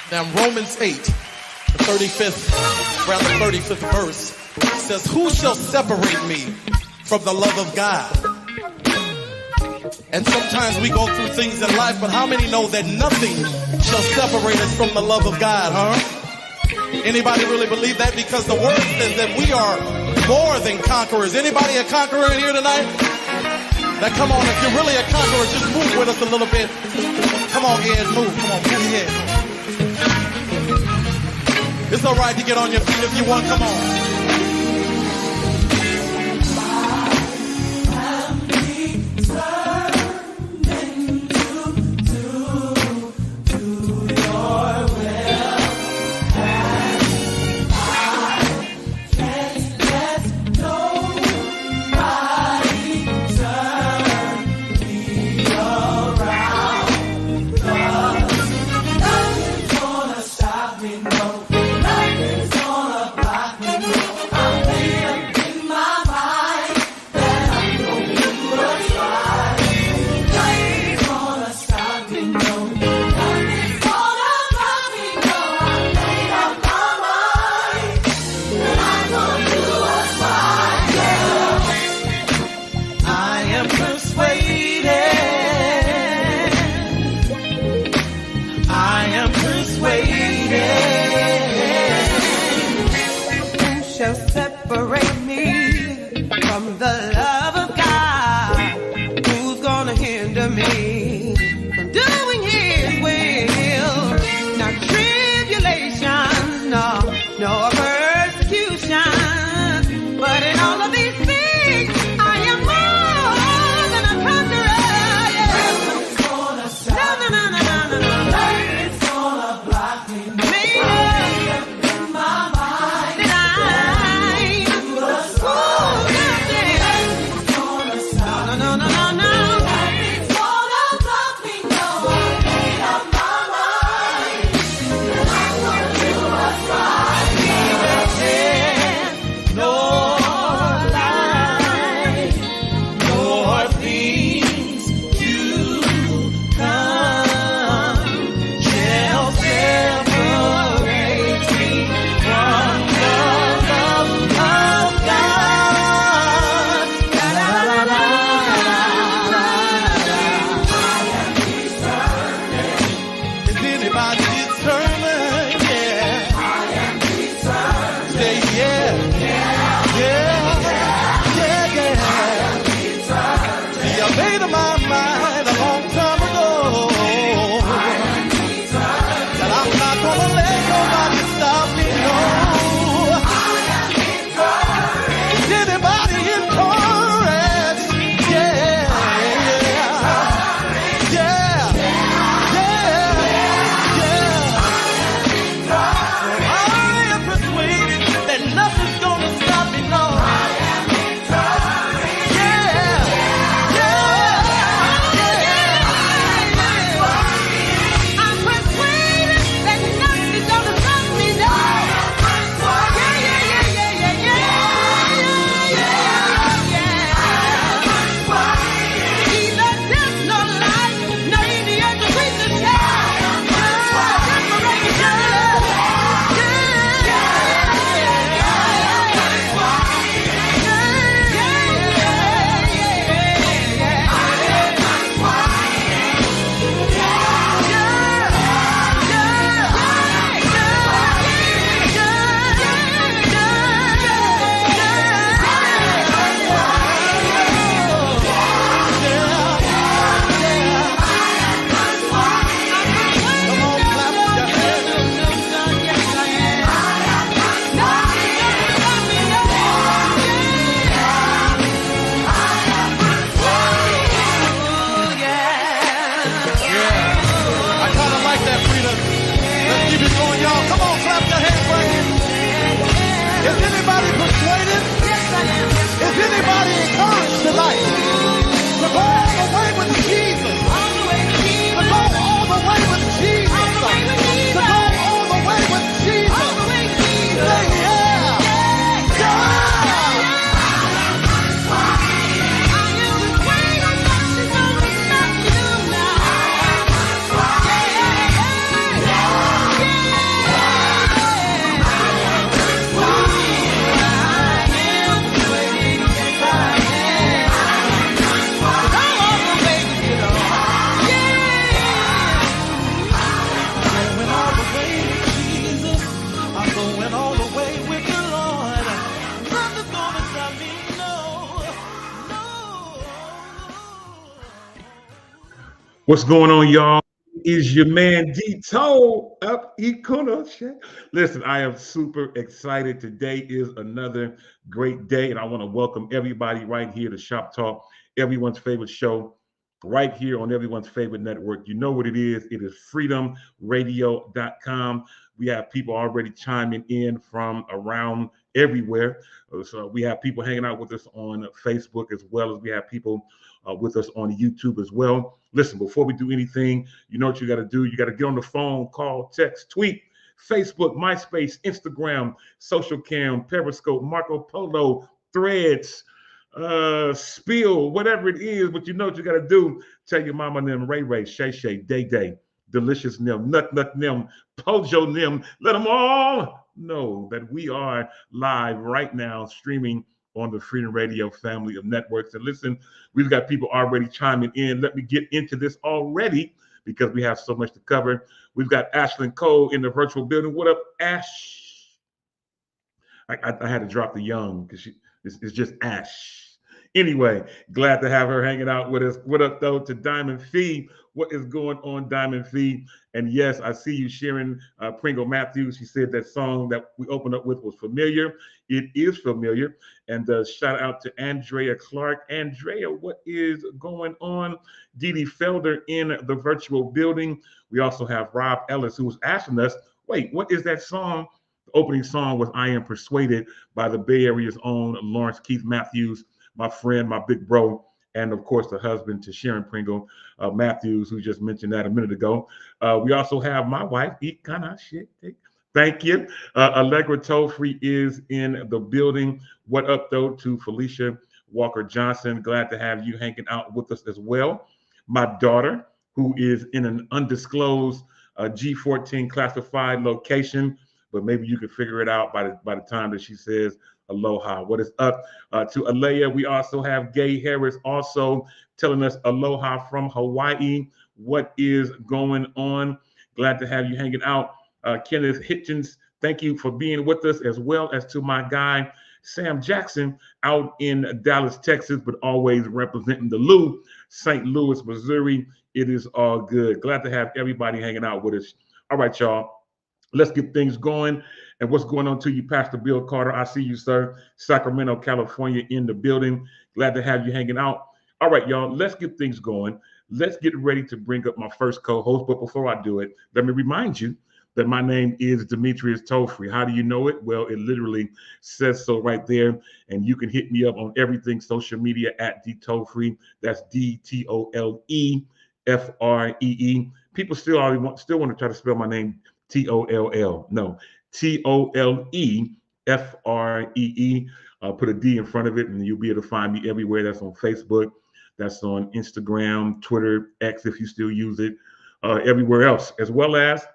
Now Romans 8, the 35th verse says, who shall separate me from the love of God? And sometimes we go through things in life, but how many know that nothing shall separate us from the love of God, huh? Anybody really believe that? Because the word says that we are more than conquerors. Anybody a conqueror in here tonight? Now come on, if you're really a conqueror, just move with us a little bit. Come on, Ed, move. Come on, move your head. It's all right to get on your feet if you want. Come on. What's going on, y'all? Is your man Dito up Ikuno? Listen, I am super excited. Today is another great day, and I want to welcome everybody right here to Shop Talk, everyone's favorite show, right here on everyone's favorite network. You know what it is. It is freedomradio.com. We have people already chiming in from around everywhere. So we have people hanging out with us on Facebook as well as we have people with us on YouTube as well. Listen, before we do anything, you know what you got to do. You got to get on the phone, call, text, tweet, Facebook, MySpace, Instagram, Social Cam, Periscope, Marco Polo, Threads, Spill, whatever it is. But you know what you got to do. Tell your mama them, Ray Ray, Shay Shay, Day Day, Delicious Nim, Nut Nut Nim, Pojo Nim. Let them all know that we are live right now streaming on the Freedom Radio family of networks. And listen, we've got people already chiming in. Let me get into this already because we have so much to cover. We've got Ashlyn Cole in the virtual building. What up, Ash? I had to drop the young because it's just Ash. Anyway, glad to have her hanging out with us. What up, though, to Diamond Fee? What is going on, Diamond Fee? And yes, I see you sharing Pringle Matthews. She said that song that we opened up with was familiar. It is familiar. And shout out to Andrea Clark. Andrea, what is going on? Dee Dee Felder in the virtual building. We also have Rob Ellis, who was asking us, wait, what is that song? The opening song was I Am Persuaded by the Bay Area's own Lawrence Keith Matthews, my friend, my big bro, and of course the husband to Sharon Pringle Matthews, who just mentioned that a minute ago. We also have my wife, Ikana Shit. Thank you. Allegra Tollfree is in the building. What up, though, to Felicia Walker Johnson? Glad to have you hanging out with us as well. My daughter, who is in an undisclosed G14 classified location, but maybe you can figure it out by the time that she says aloha. What is up to Alea? We also have Gay Harris also telling us aloha from Hawaii. What is going on? Glad to have you hanging out. Kenneth Hitchens, thank you for being with us, as well as to my guy, Sam Jackson, out in Dallas, Texas, but always representing the Lou, St. Louis, Missouri. It is all good. Glad to have everybody hanging out with us. All right, y'all. Let's get things going. And what's going on to you, Pastor Bill Carter? I see you, sir. Sacramento, California, in the building. Glad to have you hanging out. All right, y'all, let's get things going. Let's get ready to bring up my first co-host. But before I do it, let me remind you that my name is Demetrius Tollfree. How do you know it? Well, it literally says so right there. And you can hit me up on everything social media at DTollfree. That's DTOLEFREE. People still want to try to spell my name Toll. No, TOLEFREE. Put a D in front of it, and you'll be able to find me everywhere. That's on Facebook. That's on Instagram, Twitter, X, if you still use it, everywhere else, as well as if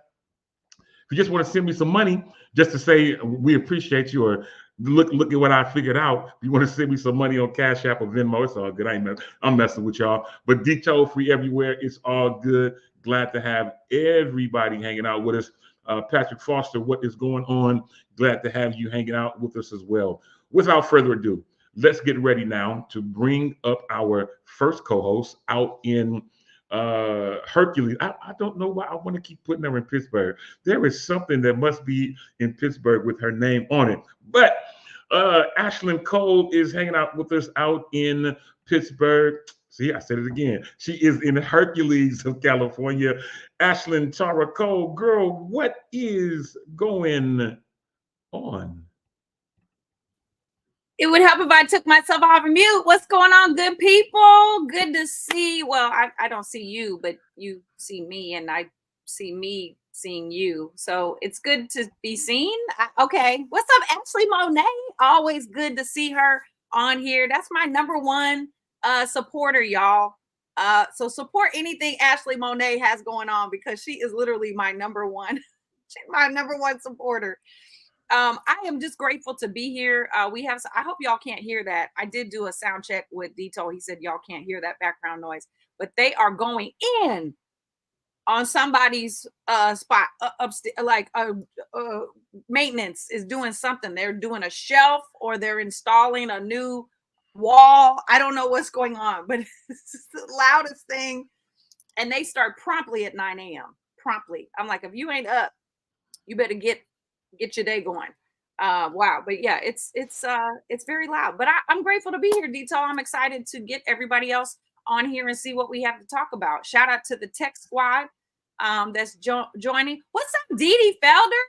you just want to send me some money just to say we appreciate you, or look at what I figured out. If you want to send me some money on Cash App or Venmo, it's all good. I'm messing with y'all. But Toll-free everywhere. It's all good. Glad to have everybody hanging out with us. Patrick Foster, what is going on? Glad to have you hanging out with us as well. Without further ado, let's get ready now to bring up our first co-host out in Hercules. I don't know why I want to keep putting her in Pittsburgh. There is something that must be in Pittsburgh with her name on it. But Ashlyn Cole is hanging out with us out in Pittsburgh. See, I said it again. She is in Hercules of California. Ashlyn Tara Cole, girl, what is going on? It would help if I took myself off of mute. What's going on, good people? Good to see. Well, I don't see you, but you see me, and I see me seeing you. So it's good to be seen. Okay. What's up, Ashley Monet? Always good to see her on here. That's my number one supporter, y'all. So support anything Ashley Monet has going on, because she is literally my number one. She's my number one supporter. I am just grateful to be here. I hope y'all can't hear that. I did do a sound check with Dito. He said y'all can't hear that background noise, but they are going in on somebody's spot upstairs, like maintenance is doing something. They're doing a shelf, or they're installing a new wall. I don't know what's going on, but it's the loudest thing and they start promptly at 9 a.m. Promptly. I'm like, if you ain't up, you better get your day going. Wow. But yeah, it's very loud. But I'm grateful to be here, Dito. I'm excited to get everybody else on here and see what we have to talk about. Shout out to the tech squad that's joining. What's up, Dee Dee Felder?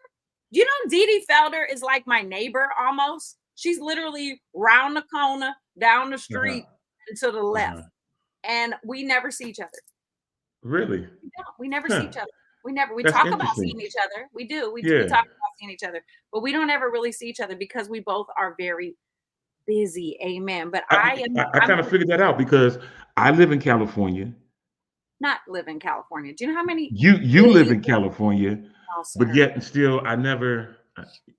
Do you know Dee Dee Felder is like my neighbor almost? She's literally round the corner, down the street, and to the left. And we never see each other. Really? We never see each other. We talk about seeing each other. We do. We talk about seeing each other, but we don't ever really see each other because we both are very busy. Amen. But I kind of figured that out because I live in California. Not live in California. Do you know how many you live in California, but yet and still I never.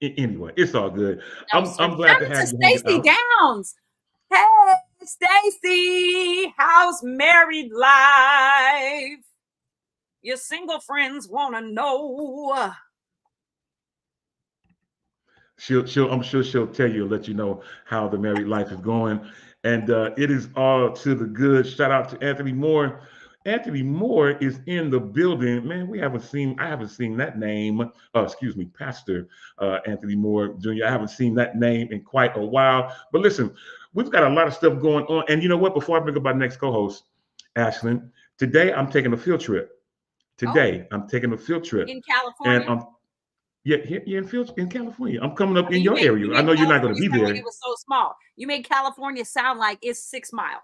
Anyway, it's all good. No, I'm glad to have you. Stacey Downs. Hey, Stacey, how's married life? Your single friends want to know. I'm sure she'll tell you, let you know how the married life is going, and it is all to the good. Shout out to Anthony Moore. Anthony Moore is in the building. Man, I haven't seen that name. Excuse me, Pastor Anthony Moore Jr. I haven't seen that name in quite a while. But listen, we've got a lot of stuff going on. And you know what? Before I bring up my next co-host, Ashlyn, today I'm taking a field trip. I'm taking a field trip in California. And in California. I'm coming up in your area. I know you're not going to be there. Like it was so small. You made California sound like it's 6 miles.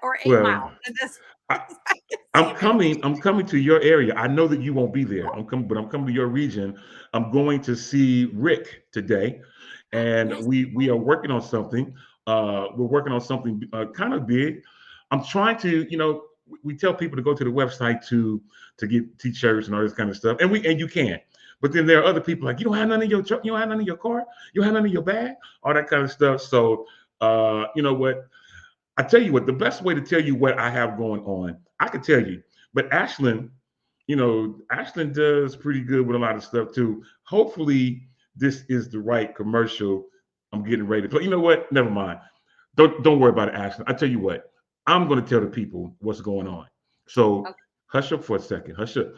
Or 8 miles. I'm coming to your area. I know that you won't be there. I'm coming to your region. I'm going to see Rick today, and we are working on something. We're working on something kind of big. I'm trying to, we tell people to go to the website to get t-shirts and all this kind of stuff, and you can. But then there are other people like, you don't have none in your truck, you don't have none in your car, you don't have none in your bag, all that kind of stuff. So you know what? I tell you what, the best way to tell you what I have going on, I could tell you. But Ashlyn, Ashlyn does pretty good with a lot of stuff too. Hopefully, this is the right commercial. I'm getting ready to play. You know what? Never mind. Don't worry about it, Ashlyn. I tell you what, I'm going to tell the people what's going on. So hush up for a second. Hush up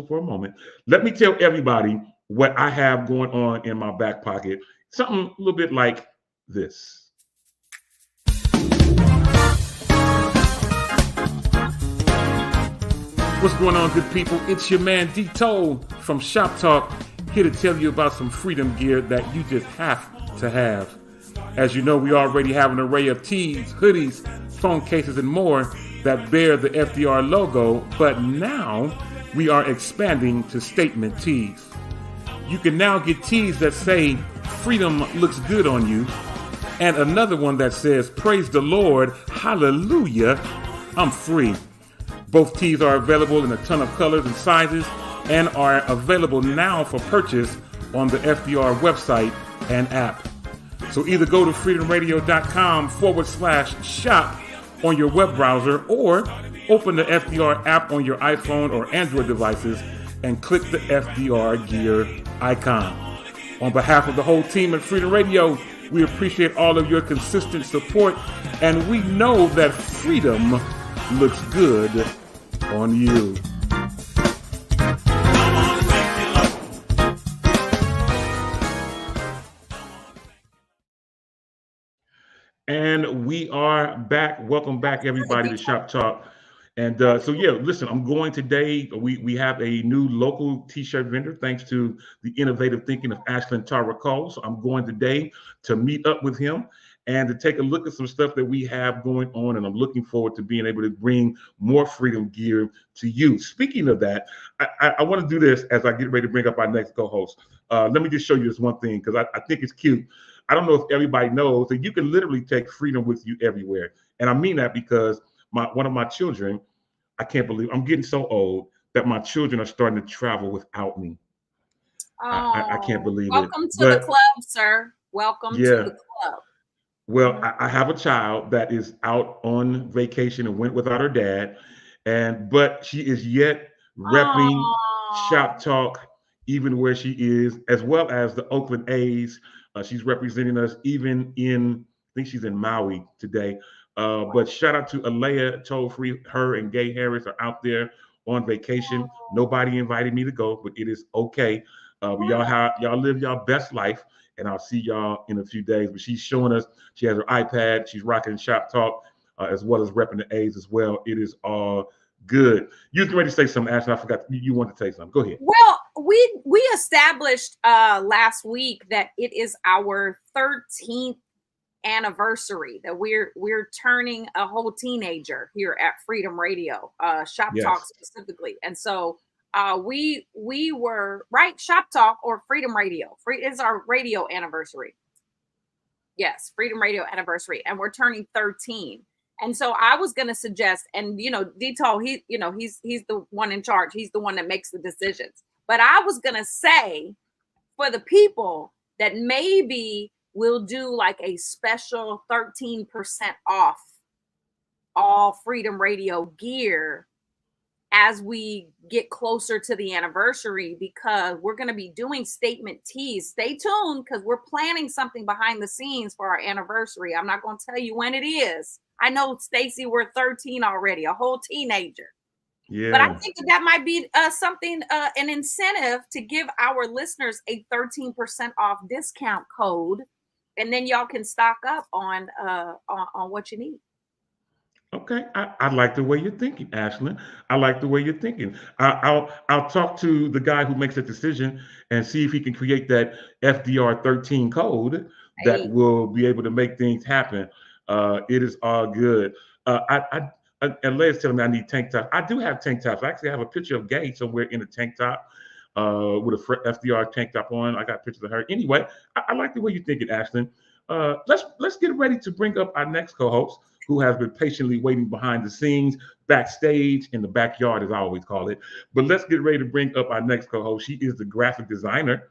for a moment. Let me tell everybody what I have going on in my back pocket. Something a little bit like this. What's going on, good people? It's your man Dito from Shop Talk, here to tell you about some freedom gear that you just have to have. As you know, we already have an array of tees, hoodies, phone cases, and more that bear the FDR logo, but now we are expanding to statement tees. You can now get tees that say, "Freedom looks good on you," and another one that says, "Praise the Lord, hallelujah, I'm free." Both tees are available in a ton of colors and sizes and are available now for purchase on the FDR website and app. So either go to freedomradio.com/shop on your web browser or open the FDR app on your iPhone or Android devices and click the FDR gear icon. On behalf of the whole team at Freedom Radio, we appreciate all of your consistent support, and we know that freedom looks good on you. And we are back. Welcome back, everybody, to Shop Talk. And so, listen, I'm going today. We have a new local t-shirt vendor, thanks to the innovative thinking of Ashlyn Tara Cole. So I'm going today to meet up with him and to take a look at some stuff that we have going on. And I'm looking forward to being able to bring more freedom gear to you. Speaking of that, I want to do this as I get ready to bring up our next co-host. Let me just show you this one thing, because I think it's cute. I don't know if everybody knows that you can literally take freedom with you everywhere. And I mean that because one of my children, I can't believe I'm getting so old that my children are starting to travel without me. I can't believe welcome it. Welcome to the club, sir. Welcome to the club. Well, I have a child that is out on vacation and went without her dad, but she is yet repping Shop Talk even where she is, as well as the Oakland A's. She's representing us even in think she's in Maui today. But shout out to Alea Toll Free. Her and Gay Harris are out there on vacation. Nobody invited me to go, but it is okay. Y'all live y'all best life, and I'll see y'all in a few days. But she's showing us, she has her iPad, she's rocking Shop Talk, as well as repping the A's as well. It is all good. You was ready to say something, Ashley. I forgot you wanted to say something. Go ahead. Well, we established last week that it is our 13th anniversary, that we're turning a whole teenager here at Freedom Radio, Shop Talk specifically. And so we were right, Shop Talk or Freedom Radio. Is our radio anniversary. Yes, Freedom Radio anniversary, and we're turning 13. And so I was going to suggest, and Dito, he's the one in charge. He's the one that makes the decisions. But I was going to say, for the people that maybe we'll do like a special 13% off all Freedom Radio gear as we get closer to the anniversary, because we're going to be doing statement tees. Stay tuned, because we're planning something behind the scenes for our anniversary. I'm not going to tell you when it is. I know, Stacy, we're 13 already, a whole teenager. Yeah. But I think that might be something, an incentive to give our listeners a 13% off discount code, and then y'all can stock up on what you need. Okay, I like the way you're thinking, Ashlyn. I like the way you're thinking. I'll talk to the guy who makes the decision and see if he can create that FDR 13 code that will be able to make things happen. It is all good. And Leia's telling me I need tank tops. I do have tank tops. I actually have a picture of Gay somewhere in a tank top with a FDR tank top on. I got pictures of her. Anyway, I like the way you're thinking, Ashlyn. Let's get ready to bring up our next co-host, who has been patiently waiting behind the scenes, backstage, in the backyard, as I always call it. But let's get ready to bring up our next co-host. She is the graphic designer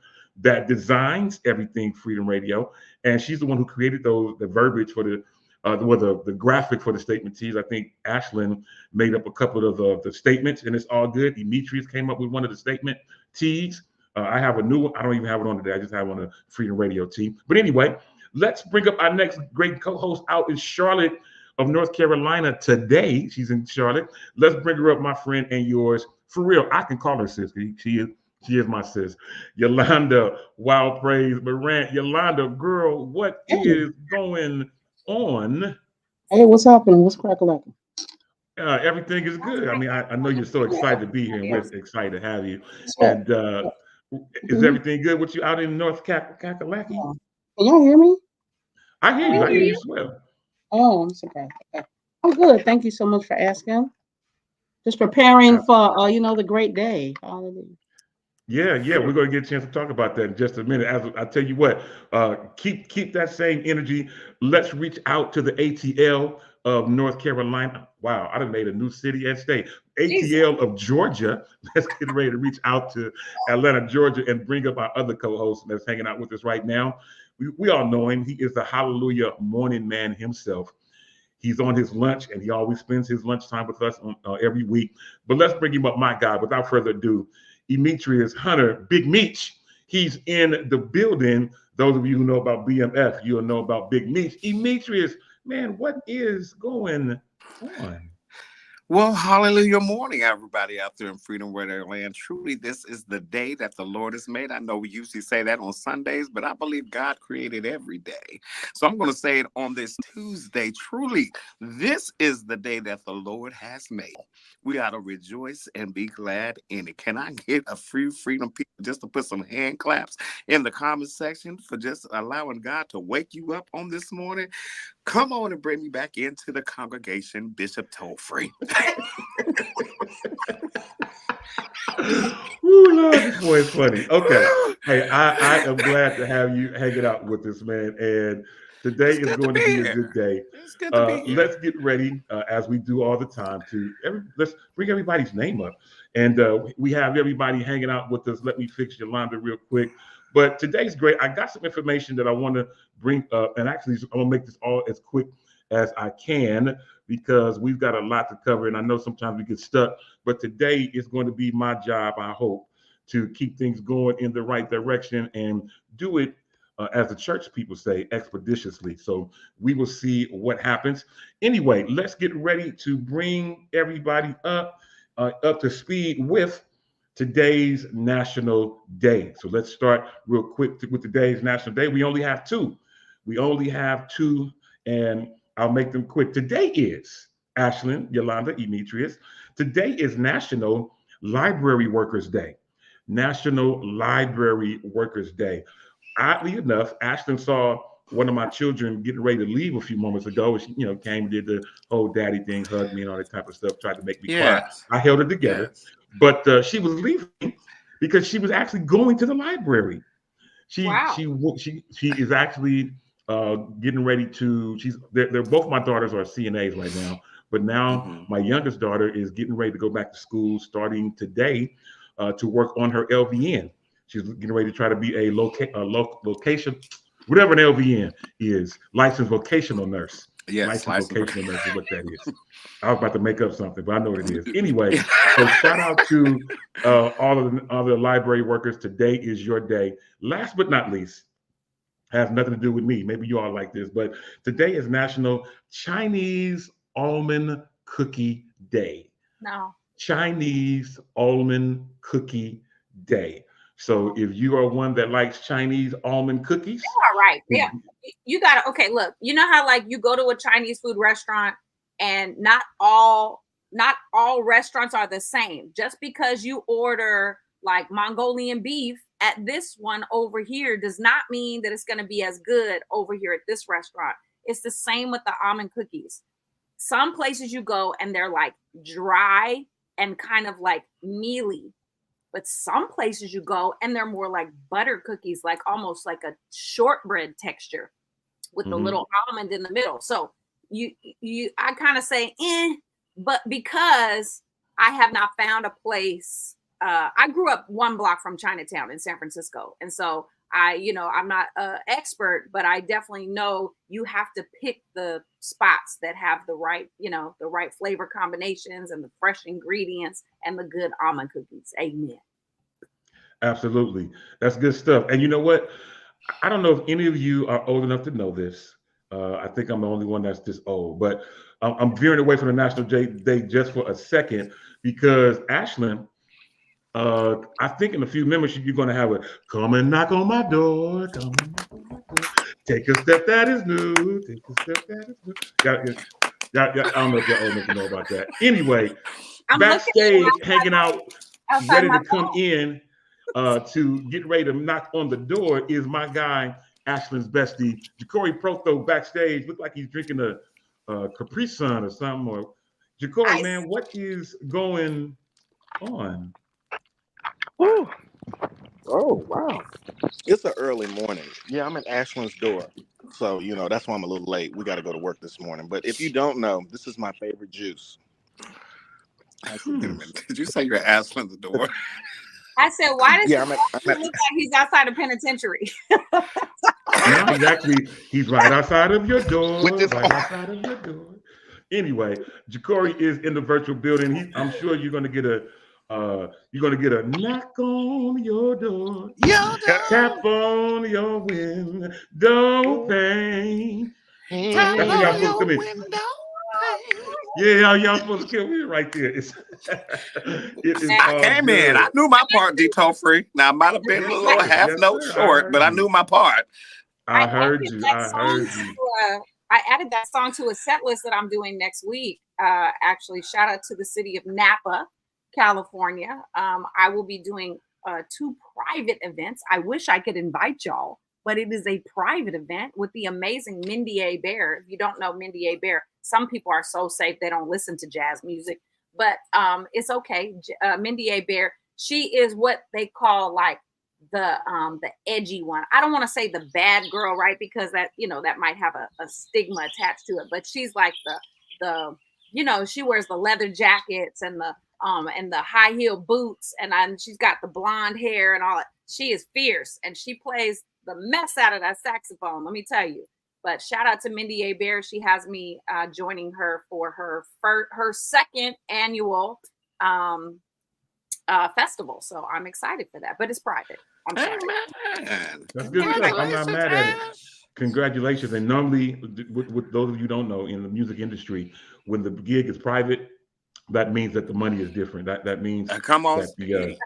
that designs everything Freedom Radio, and she's the one who created the verbiage for the graphic for the statement tees. I think Ashlyn made up a couple of the statements, and it's all good. Demetrius came up with one of the statement tees. I have a new one. I don't even have it on today. I just have it on the Freedom Radio team. But anyway, let's bring up our next great co-host out in Charlotte of North Carolina today. She's in Charlotte. Let's bring her up, my friend and yours. For real, I can call her sis. She is my sis. Yolanda Wild Praise Morant. Yolanda, girl, what is going on? Hey, what's happening? What's cracking? Everything is good. I mean, I know you're so excited to be here, and we're excited to have you. And is everything good with you out in North Kakalaki? Can y'all hear me? I hear you. I hear you as well. Oh, I'm surprised. Okay. I'm good. Thank you so much for asking. Just preparing for the great day. Hallelujah. Yeah, we're going to get a chance to talk about that in just a minute. As I tell you what, keep that same energy. Let's reach out to the ATL of North Carolina. Wow, I done made a new city and state. ATL of Georgia. Let's get ready to reach out to Atlanta, Georgia, and bring up our other co-host that's hanging out with us right now. We all know him. He is the Hallelujah morning man himself. He's on his lunch, and he always spends his lunchtime with us every week. But let's bring him up, my guy. Without further ado, Demetrius Hunter, Big Meech. He's in the building. Those of you who know about BMF, you'll know about Big Meech. Demetrius, man, what is going on? Well, hallelujah morning, everybody out there in Freedom Radio Land. Truly, this is the day that the Lord has made. I know we usually say that on Sundays, but I believe God created every day. So I'm going to say it on this Tuesday. Truly, this is the day that the Lord has made. We ought to rejoice and be glad in it. Can I get a few Freedom people just to put some hand claps in the comment section for just allowing God to wake you up on this morning? Come on and bring me back into the congregation, Bishop Tollfree. Ooh, Lord, this boy is funny. Okay. Hey, I am glad to have you hanging out with us, man. And today is going to be a good day. It's good to be here. Let's get ready, as we do all the time, let's bring everybody's name up. And we have everybody hanging out with us. Let me fix Yolanda real quick. But today's great. I got some information that I want to bring up, and actually I'm gonna make this all as quick as I can because we've got a lot to cover, and I know sometimes we get stuck. But today is going to be my job, I hope, to keep things going in the right direction and do it as the church people say, expeditiously. So we will see what happens. Anyway, let's get ready to bring everybody up to speed with today's National Day. So let's start real quick with today's National Day. We only have two. We only have two, and I'll make them quick. Today is, Ashlyn, Yolanda, Demetrius, today is National Library Workers Day. National Library Workers Day. Oddly enough, Ashlyn saw one of my children getting ready to leave a few moments ago. She, came and did the whole daddy thing, hugged me and all that type of stuff, tried to make me cry. Yes. I held her together, Yes. but she was leaving because she was actually going to the library. She is actually getting ready to. They're both my daughters are CNAs right now, but now my youngest daughter is getting ready to go back to school starting today to work on her LVN. She's getting ready to try to be a location, whatever an LVN is, licensed vocational nurse. Yes, licensed vocational nurse is what that is. I was about to make up something, but I know what it is. Anyway, so shout out to all of the library workers. Today is your day. Last but not least, has nothing to do with me. Maybe you all like this, but today is National Chinese Almond Cookie Day. No. Chinese Almond Cookie Day. So if you are one that likes Chinese almond cookies, all right, yeah, you gotta. Okay, look, you know how like you go to a Chinese food restaurant and not all restaurants are the same. Just because you order like Mongolian beef at this one over here does not mean that it's going to be as good over here at this restaurant. It's the same with the almond cookies. Some places you go and they're like dry and kind of like mealy. But some places you go and they're more like butter cookies, like almost like a shortbread texture with the little almond in the middle. So I kind of say, but because I have not found a place. I grew up one block from Chinatown in San Francisco. And so I'm not an expert, but I definitely know you have to pick the spots that have the right flavor combinations and the fresh ingredients and the good almond cookies. Amen. Absolutely. That's good stuff. And you know what? I don't know if any of you are old enough to know this. I think I'm the only one that's this old, but I'm veering away from the National Day just for a second because Ashlyn, I think in a few minutes you're going to have a come and knock on my door. Come and knock on my door. Take a step that is new. Take a step that is new. I don't know if y'all old enough to know about that. Anyway, backstage hanging out, ready to come in to get ready to knock on the door is my guy, Ashlyn's bestie, Ja'Cory Proto, backstage. Look like he's drinking a Capri Sun or something. Or Ja'Cory, man, what is going on? Woo. Oh, wow. It's an early morning. Yeah, I'm at Ashlyn's door. So, that's why I'm a little late. We got to go to work this morning. But if you don't know, this is my favorite juice. Did you say you're at Ashlyn's door? I said, why does he look like he's outside of penitentiary? No, he's right outside of your door. Right outside of your door. Anyway, Ja'Cory is in the virtual building. I'm sure you're gonna get a knock on your door. Tap on your window pane. That's what y'all supposed to come in. Yeah, y'all supposed to kill me right there. I came in. I knew my part, D-Toe Free. Now, I might have been a little half note short, but I knew my part. I heard you. I added that song to a set list that I'm doing next week. Actually, shout out to the city of Napa, California. I will be doing 2 private events. I wish I could invite y'all, but it is a private event with the amazing Mindy A. Bear. If you don't know Mindy A. Bear, some people are so safe they don't listen to jazz music, but it's okay. Mindy A. Bear, she is what they call like the edgy one. I don't want to say the bad girl, right? Because that might have a stigma attached to it, but she's like the she wears the leather jackets and the high heel boots, and she's got the blonde hair and all that. She is fierce and she plays the mess out of that saxophone, let me tell you. But shout out to Mindy A. Bear. She has me joining her for her second annual festival. So I'm excited for that, but it's private. I'm sorry. Amen. That's good stuff. I'm not Congratulations, mad at it. Ash. Congratulations. And normally, with those of you who don't know, in the music industry, when the gig is private, that means that the money is different. That means Come on, that Steve.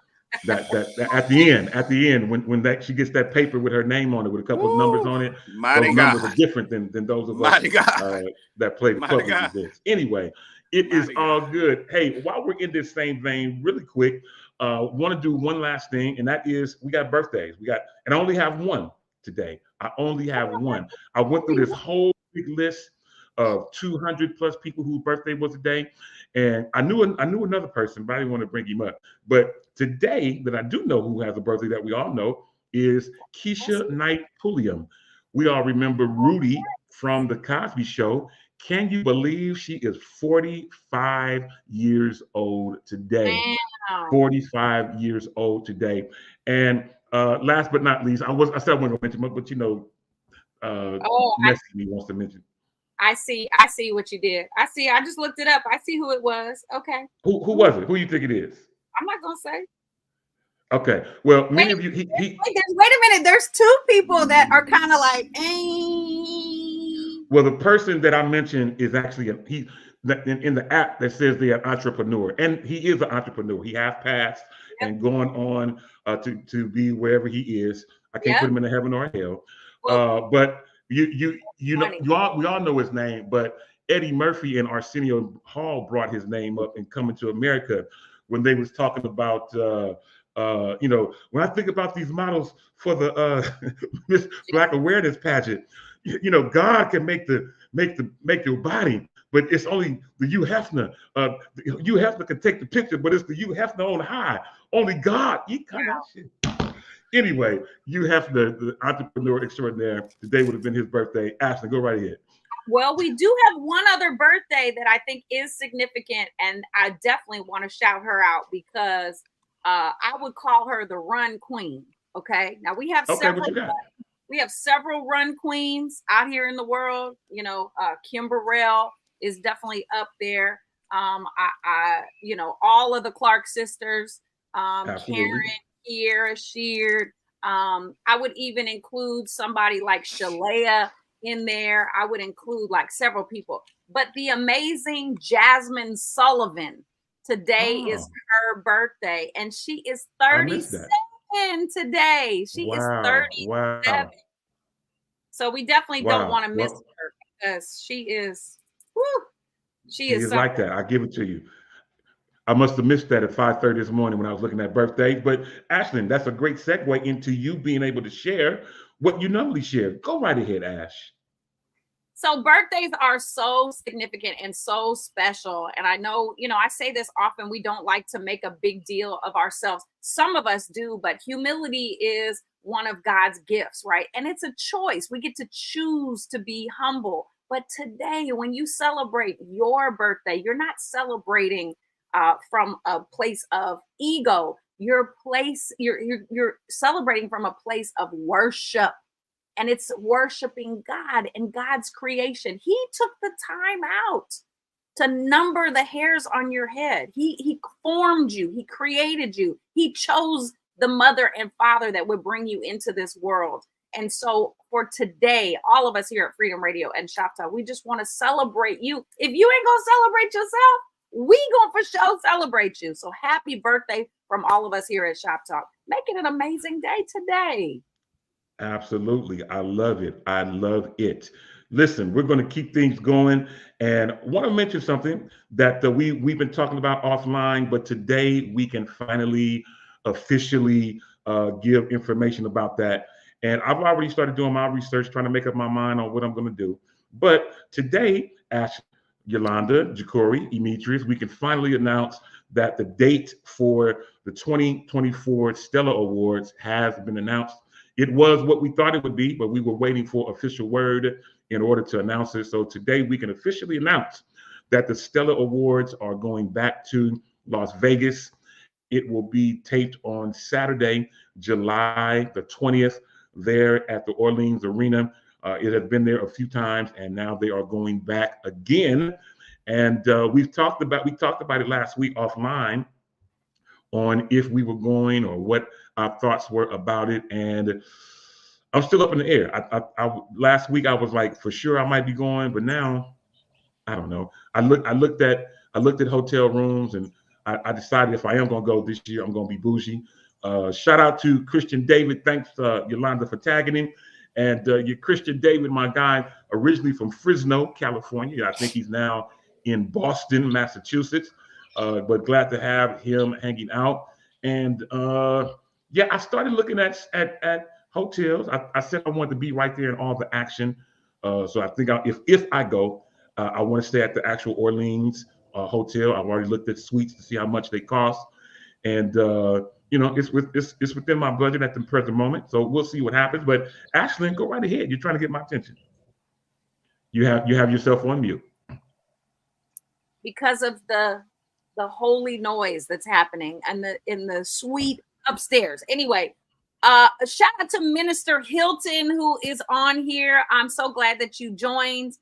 that at the end, when that she gets that paper with her name on it with a couple of numbers Woo. on it, Mighty those numbers God. are different than those of us Mighty God. that play the Mighty public God. events. Anyway, it is Mighty all God. good. Hey, while we're in this same vein, really quick, want to do one last thing, and that is we got birthdays. And I only have one today. I only have one. I went through this whole big list of 200 plus people whose birthday was today, and I knew another person, but I didn't want to bring him up. But today, that I do know who has a birthday that we all know is Keisha Knight Pulliam. We all remember Rudy from the Cosby Show. Can you believe she is 45 years old today? Wow. 45 years old today. And last but not least, I said I wasn't going to mention much, but you know, Messi wants to mention. I see what you did. I just looked it up. I see who it was. Okay. Who was it? Who you think it is? I'm not gonna say. Okay. Well, many Wait, of you. wait a minute. There's two people that are kind of like. Well, the person that I mentioned is actually in the app that says they're an entrepreneur, and he is an entrepreneur. He has passed and going on to be wherever he is. I can't put him in heaven or hell. But you know, we all know his name. But Eddie Murphy and Arsenio Hall brought his name up in Coming to America when they was talking about. You know, when I think about these models for the Miss Black Awareness pageant, you know, God can make your body, but it's only the Hugh Hefner. Hugh Hefner can take the picture, but it's the Hugh Hefner on high. Only God. Anyway, Hugh Hefner, the entrepreneur extraordinaire, today would have been his birthday. Ashley, go right ahead. Well, we do have one other birthday that I think is significant, and I definitely want to shout her out because I would call her the run queen. Okay. Now we have several run queens out here in the world. You know, Kim Burrell is definitely up there. You know, all of the Clark sisters, Karen, Kiera Sheard. I would even include somebody like Shalea in there. I would include like several people, but the amazing Jasmine Sullivan. Today is her birthday, and she is 37 today. She is 37. Wow. So we definitely don't want to miss her because she is, she is like that. I give it to you. I must have missed that at 5:30 this morning when I was looking at birthdays. But Ashlyn, that's a great segue into you being able to share what you normally share. Go right ahead, Ash. So birthdays are so significant and so special. And I know, you know, I say this often, we don't like to make a big deal of ourselves. Some of us do, but humility is one of God's gifts, right? And it's a choice. We get to choose to be humble. But today, when you celebrate your birthday, you're not celebrating from a place of ego. You're celebrating from a place of worship. And it's worshiping God and God's creation. He took the time out to number the hairs on your head. He formed you. He created you. He chose the mother and father that would bring you into this world. And so for today, all of us here at Freedom Radio and Shop Talk, we just want to celebrate you. If you ain't going to celebrate yourself, we going to for sure celebrate you. So happy birthday from all of us here at Shop Talk. Make it an amazing day today. Absolutely. I love it. I love it. Listen, we're going to keep things going, and want to mention something that we've been talking about offline, but today we can finally officially give information about that. And I've already started doing my research, trying to make up my mind on what I'm going to do. But today, Ash, Yolanda, Jacory, Demetrius, we can finally announce that the date for the 2024 Stellar Awards has been announced. It was what we thought it would be, but we were waiting for official word in order to announce it. So today we can officially announce that the Stellar Awards are going back to Las Vegas. It will be taped on Saturday, July the 20th, there at the Orleans Arena. It has been there a few times, and now they are going back again. And we talked about it last week offline. on if we were going or what our thoughts were about it. And I'm still up in the air. Last week I was like, for sure I might be going, but now I don't know. I looked at hotel rooms, and I decided if I am going to go this year, I'm going to be bougie. Shout out to Christian David. Thanks, Yolanda, for tagging him. And your Christian David, my guy, originally from Fresno, California. I think he's now in Boston, Massachusetts. But glad to have him hanging out. And yeah, I started looking at hotels. I said I wanted to be right there in all the action. So I think if I go, I want to stay at the actual Orleans hotel. I've already looked at suites to see how much they cost, and you know, it's within my budget at the present moment. So we'll see what happens. But Ashlyn, go right ahead. You're trying to get my attention. You have yourself on mute. Because of the holy noise that's happening and in the suite upstairs. Anyway, a shout out to Minister Hilton, who is on here. I'm so glad that you joined.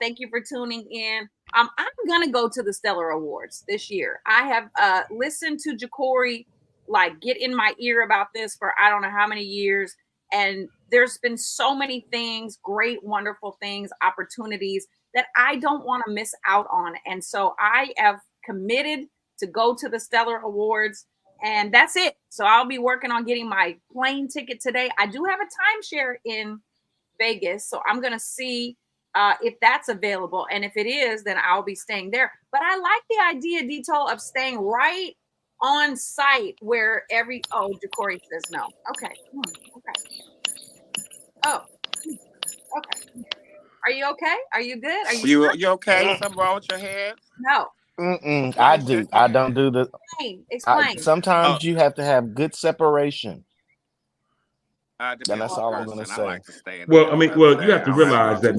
Thank you for tuning in. I'm gonna go to the Stellar Awards this year. I have listened to Ja'Cory like get in my ear about this for I don't know how many years, and there's been so many things, great, wonderful things, opportunities that I don't want to miss out on. And so I have committed to go to the Stellar Awards, and that's it. So I'll be working on getting my plane ticket today. I do have a timeshare in Vegas, so I'm gonna see if that's available. And if it is, then I'll be staying there. But I like the idea, Dito, of staying right on site where Ja'Cory says no. Okay. Okay. Oh, okay. Are you okay? Are you good? Are you okay? Something wrong with your head? No. I don't do the. Explain. Sometimes you have to have good separation. And that's all I'm gonna say. Like you have to realize that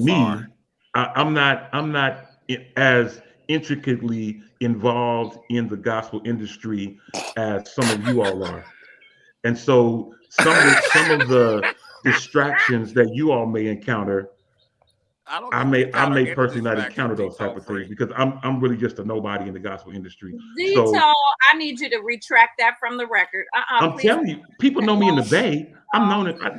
I'm not as intricately involved in the gospel industry as some of you all are, and so some of the distractions that you all may encounter, I may personally not encounter those type of things because I'm really just a nobody in the gospel industry. Dito, so I need you to retract that from the record. I'm telling you, people know me in the Bay.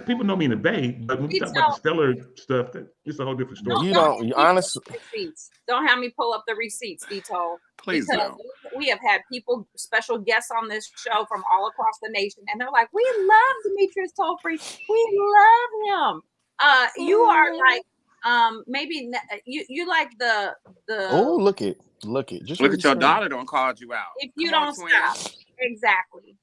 People know me in the Bay, but when we talk about the Stellar stuff, it's a whole different story. Don't have me pull up the receipts, Dito. Please don't. We have had people, special guests on this show from all across the nation, and they're like, "We love Demetrius Tolfree. We love him." You are like. Maybe you like the look at just look at your daughter don't call you out if you don't stop. Exactly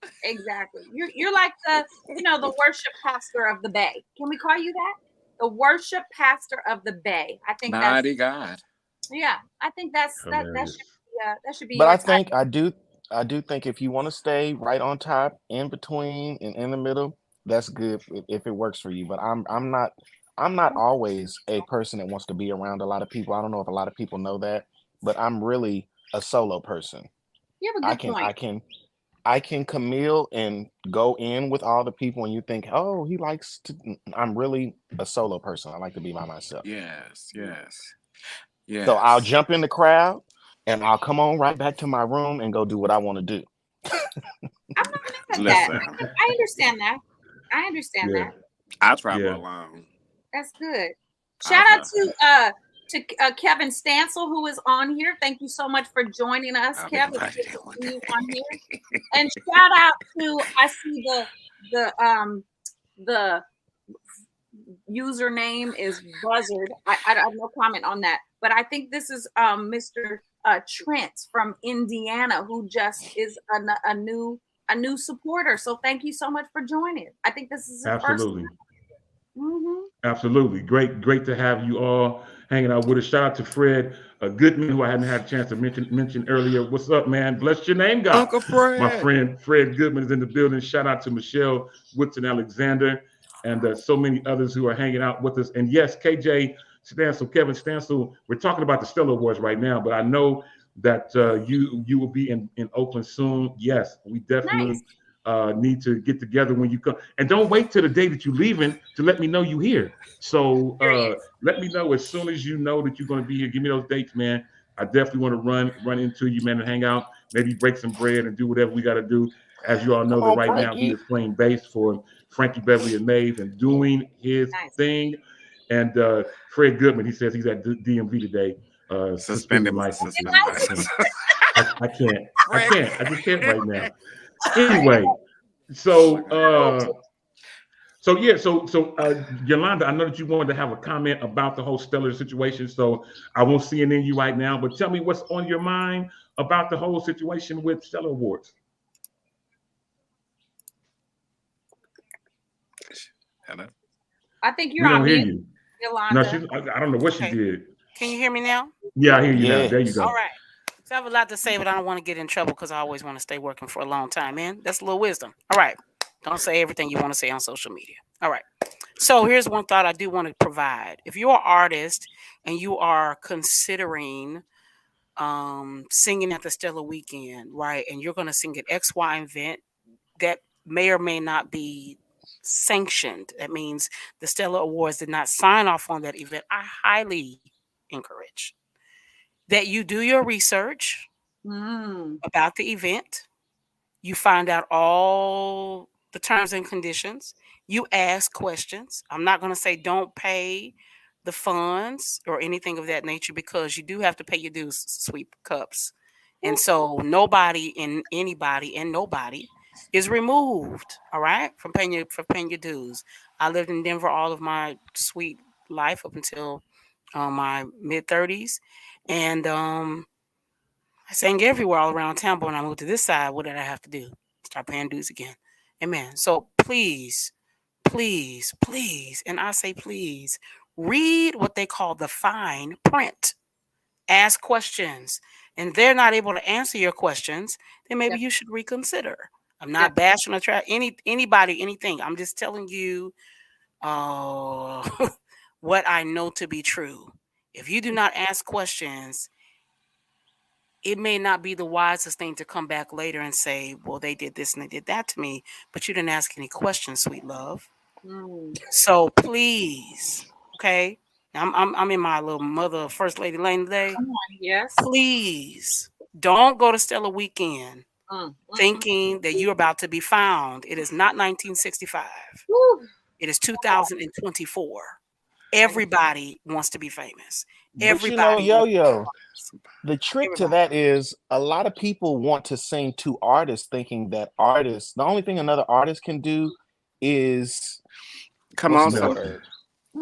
you're like the worship pastor of the Bay. Can we call you that, the worship pastor of the Bay? I think mighty God. Yeah, I think that should be but I do think if you want to stay right on top, in between and in the middle, that's good if it works for you. But I'm not always a person that wants to be around a lot of people. I don't know if a lot of people know that, but I'm really a solo person. You have a good point. I can Camille and go in with all the people, and you think, oh, he likes to. I'm really a solo person. I like to be by myself. Yes. So I'll jump in the crowd, and I'll come on right back to my room and go do what I want to do. I'm not mad at that. I understand that. that. I travel alone. That's good. Shout out to Kevin Stansel, who is on here. Thank you so much for joining us, Kevin. You on here. And shout out to, I see the username is Buzzard. I have no comment on that, but I think this is Mr. Trent from Indiana, who just is a new supporter. So thank you so much for joining. I think this is absolutely. First Mm-hmm. Absolutely. Great to have you all hanging out with us. Shout out to Fred Goodman, who I hadn't had a chance to mention earlier. What's up, man? Bless your name, God. Uncle Fred. My friend Fred Goodman is in the building. Shout out to Michelle Woodson Alexander and so many others who are hanging out with us. And yes, KJ Stansel, Kevin Stansel, we're talking about the Stellar Awards right now, but I know that you will be in Oakland soon. Yes, we definitely nice. Need to get together when you come, and don't wait till the day that you're leaving to let me know you here. So let me know as soon as you know that you're going to be here. Give me those dates, man. I definitely want to run into you, man, and hang out, maybe break some bread and do whatever we got to do. As you all know, Come that on, right now he Frankie. is playing bass for Frankie Beverly and Mays and doing his Nice. thing. And Fred Goodman, he says he's at DMV today, suspending license. Suspended I can't. I Fred. can't. I just can't right now. Anyway, so Yolanda, I know that you wanted to have a comment about the whole Stellar situation, so I won't see it in you right now. But tell me what's on your mind about the whole situation with Stellar Awards. Hello? I think We you're on don't hear mute, you. No, Yolanda. I don't know what she Okay. did. Can you hear me now? Yeah, I hear you now. There you Yes. go. All right. So I have a lot to say, but I don't want to get in trouble because I always want to stay working for a long time, man. That's a little wisdom. All right. Don't say everything you want to say on social media. All right. So here's one thought I do want to provide. If you're an artist and you are considering singing at the Stellar Weekend, right, and you're going to sing at XY event that may or may not be sanctioned. That means the Stellar Awards did not sign off on that event. I highly encourage that you do your research about the event. You find out all the terms and conditions. You ask questions. I'm not going to say don't pay the funds or anything of that nature because you do have to pay your dues, sweep cups. And so nobody and anybody and nobody is removed, all right, from paying your dues. I lived in Denver all of my sweet life up until my mid 30s, and I sang everywhere all around town. But when I moved to this side, what did I have to do? Start paying dues again. Amen. So please, please, please, and I say please, read what they call the fine print. Ask questions. And they're not able to answer your questions, then maybe you should reconsider. I'm not bashing or anybody, anything. I'm just telling you what I know to be true. If you do not ask questions, it may not be the wisest thing to come back later and say, well, they did this and they did that to me, but you didn't ask any questions, sweet love. So please, okay, I'm in my little mother first lady lane today. Yes. Please don't go to Stellar Weekend thinking that you're about to be found. It is not 1965. It is 2024. Everybody wants to be famous. But you know, Everybody Yo-Yo, the trick to that is a lot of people want to sing to artists thinking that artists, the only thing another artist can do is Come on, the nothing. word?